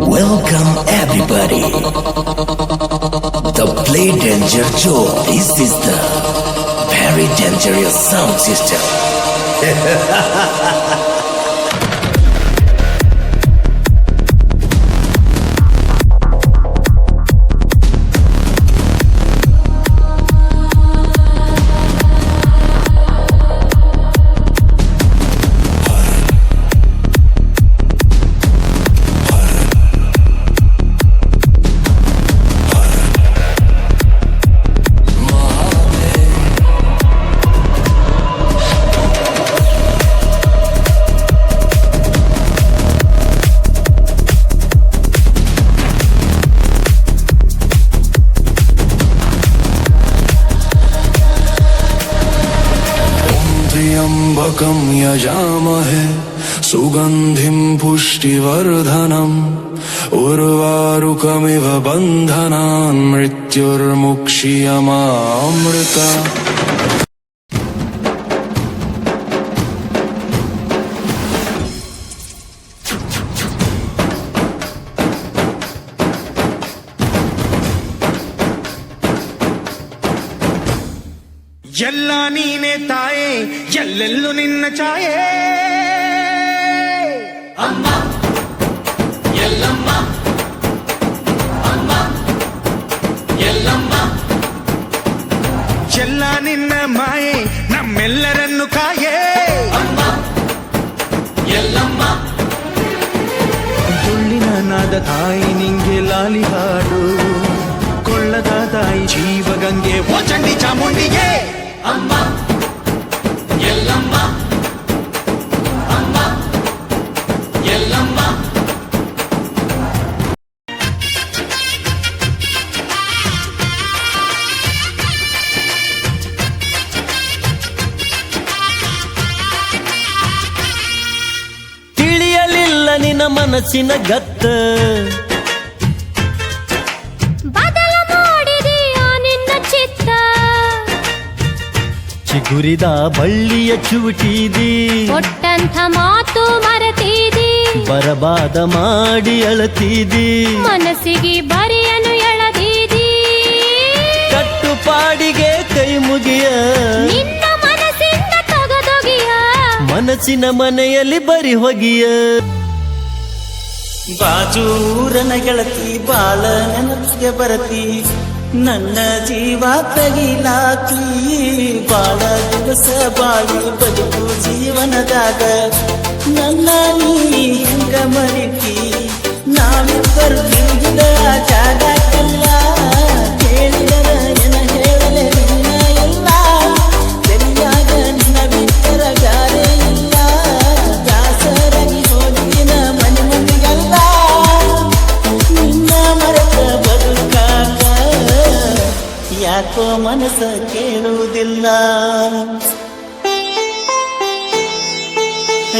Welcome everybody. The Play Danger Show. This is the very dangerous sound system. त्र्यम्बकं यजामहे सुगन्धिं पुष्टिवर्धनम् उर्वारुकमिव बन्धनान् मृत्युर्मुक्षीयमामृता ಎಲ್ಲ ನೀನೆ ತಾಯೇ ಎಲ್ಲೆಲ್ಲೂ ನಿನ್ನ ಛಾಯೆ ಅಮ್ಮ ಎಲ್ಲಮ್ಮ ಅಮ್ಮ ಎಲ್ಲಮ್ಮ ಎಲ್ಲ ನಿನ್ನ ಮಾಯೆ ನಮ್ಮೆಲ್ಲರನ್ನು ಕಾಯೆ ಅಮ್ಮ ಎಲ್ಲಮ್ಮ ತುಳ್ಳಿನ ನಾದ ತಾಯಿ ನಿಂಗೆ ಲಾಲಿ ಹಾಡು ಕೊಳ್ಳದ ತಾಯಿ ಜೀವಗಂಗೆ ಓ ಚಂಡಿ ಚಾಮುಂಡಿಗೆ ಅಮ್ಮ ಎಲ್ಲಮ್ಮ ಅಮ್ಮ ಎಲ್ಲಮ್ಮ ತಿಳಿಯಲಿಲ್ಲ ನಿನ್ನ ಮನಸ್ಸಿನ ಗತ್ತ ಚಿಗುರಿದ ಬಳ್ಳಿಯ ಚೂಟಿದಿ ಕೊಟ್ಟಂಥ ಮಾತು ಮರೆತಿದಿ ಬರಬಾದ ಮಾಡಿ ಅಳತಿದಿ ಮನಸ್ಸಿಗೆ ಬರಿಯನು ಎಳದಿದಿ ಕಟ್ಟುಪಾಡಿಗೆ ಕೈ ಮುಗಿಯ ನಿನ್ನ ಮನಸ್ಸಿಂದ ತೊಗದೊಗಿಯ ಮನಸ್ಸಿನ ಮನೆಯಲ್ಲಿ ಬರಿ ಹೊಗಿಯ ಬಾಜೂರನ ಗೆಳತಿ ಬಾಳ ನೆನಪಿಗೆ ಬರತಿ ನನ್ನ ಜೀವ ತಗಿಲಾಕಿ ಬಾಳ ದಿವಸ ಬಾಳಿ ಬದುಕು ಜೀವನದಾಗ ನನ್ನ ನೀ ಹೆಂಗ ಮರಿತಿ ನಾವಿಬ್ಬರು ತಿರುಗಿದ ಜಾಗಕ್ಕೆಲ್ಲ ಕೇಳಿದರ ಏನ ಹೇಳಲೆ ನಿನ್ನ ಎಲ್ಲ ತೆರಿಯಾಗ ನಿನ್ನ ಬಿಟ್ಟರ ಗಾರೆ ಇಲ್ಲ ದಾಸರಾಗಿ ಹೋಗಿನ ಮನೆ ಮಂದಿಗಲ್ಲ ನಿನ್ನ ಮರೆತ ಬದುಕಾಗ ಯಾಕೋ ಮನಸ್ಸ ಕೇಳುವುದಿಲ್ಲ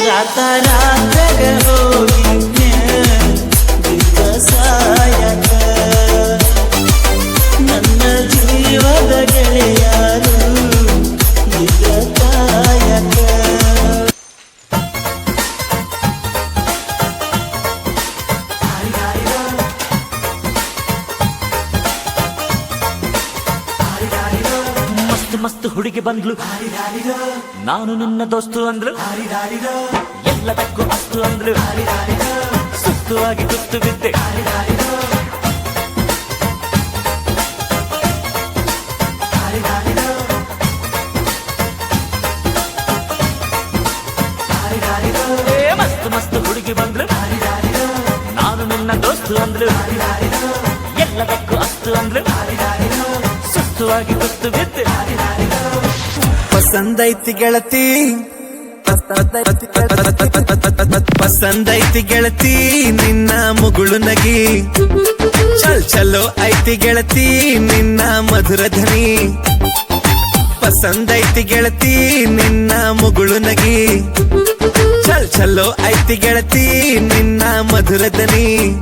ರಾತ ರಾತ್ರಾಗ ಹೋಗಿದ್ದೆ ದಿವಸಾಯಕ ನನ್ನ ಜೀವದ ಗೆಳೆಯಾರು ಇದ್ರ ಕಾಯಕ ಮಸ್ತ್ ಹುಡುಗಿ ಬಂದ್ಲು ನಾನು ನಿನ್ನ ದೋಸ್ತು ಅಂದ್ಲು ಎಲ್ಲದಕ್ಕೂ ಅಸ್ತು ಅಂದ್ಲು ಸುಸ್ತು ಆಗಿ ಕುತ್ತು ಬಿದ್ದೆ ಮಸ್ತ್ ಹುಡುಗಿ ಬಂದ್ಲು ನಾನು ನಿನ್ನ ದೋಸ್ತು ಅಂದ್ಲು ಎಲ್ಲದಕ್ಕೂ ಅಸ್ತು ಅಂದ್ಲು ಸುಸ್ತುವಾಗಿ ಕುತ್ತು ಬಿದ್ದೆ ಪಸಂದೈತಿ ಗೆಳತಿ ಪಸಂದೈತಿ ಗೆಳತಿ ನಿನ್ನ ಮುಗುಳು ನಗಿ ಚಲೋ ಐತಿ ಗೆಳತಿ ನಿನ್ನ ಮಧುರ ಧ್ವನಿ ಪಸಂದೈತಿ ಗೆಳತಿ ನಿನ್ನ ಮುಗುಳು ನಗಿ ಚಲೋ ಐತಿ ಗೆಳತಿ ನಿನ್ನ ಮಧುರ ಧ್ವನಿ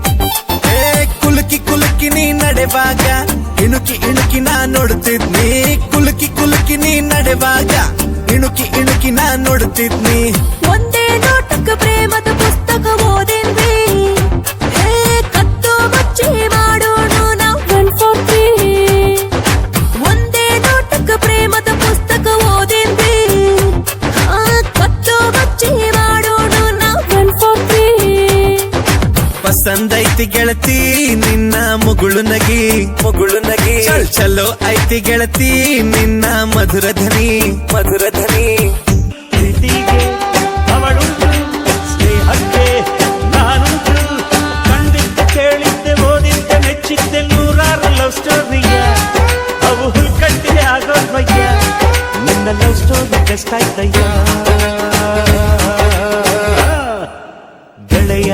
ಕುಲುಕಿ ಕುಲುಕಿ ನೀ ನಡೆವಾಗ ಇಣುಕಿ ಇಣುಕಿ ನಾ ನೋಡುತ್ತಿದ್ನಿ ಕುಲುಕಿ ನೀ ನಡೆವಾಗ ಇಣುಕಿ ನಾ ನೋಡುತ್ತಿದ್ನಿ ಒಂದೇ ನೋಟಕ್ಕೆ ಪ್ರೇಮದ ಪುಸ್ತಕ ಓದಿನ ಪಸಂದೈತಿ ಗೆಳತಿ ನಿನ್ನ ಮುಗುಳು ನಗಿ ಚಲ್ ಚಲೋ ಐತಿ ಗೆಳತಿ ನಿನ್ನ ಮಧುರ ಧ್ವನಿ ಪ್ರೀತಿಗೆ ಅವಳುಂಟು ಸ್ನೇಹಕ್ಕೆ ನಾನುಂಟು ಕಂಡಿದ್ದೆ ಕೇಳಿದ್ದೆ ಓದಿದ್ದೆ ಮೆಚ್ಚಿದ್ದೆ ನೂರಾರು ಲವ್ ಸ್ಟೋರಿಯ ಅವು ಹುಲ್ಕಟ್ಟಿಗೆ ಆಗೋದ್ವಯ್ಯ ನಿನ್ನ ಲವ್ ಸ್ಟೋರಿ ಬೆಸ್ಟ್ ಆಯ್ತಯ್ಯ ಗೆಳೆಯ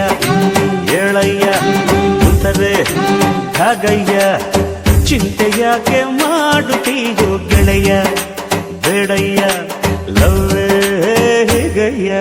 ಏಳಯ್ಯ ಮುಂದರೆ ಹಾಗಯ್ಯ ಚಿಂತೆ ಯಾಕೆ ಮಾಡುತ್ತೀಯೋ ಗೆಳೆಯ ಬೇಡಯ್ಯ ಲವ್ವೇ ಗಯ್ಯ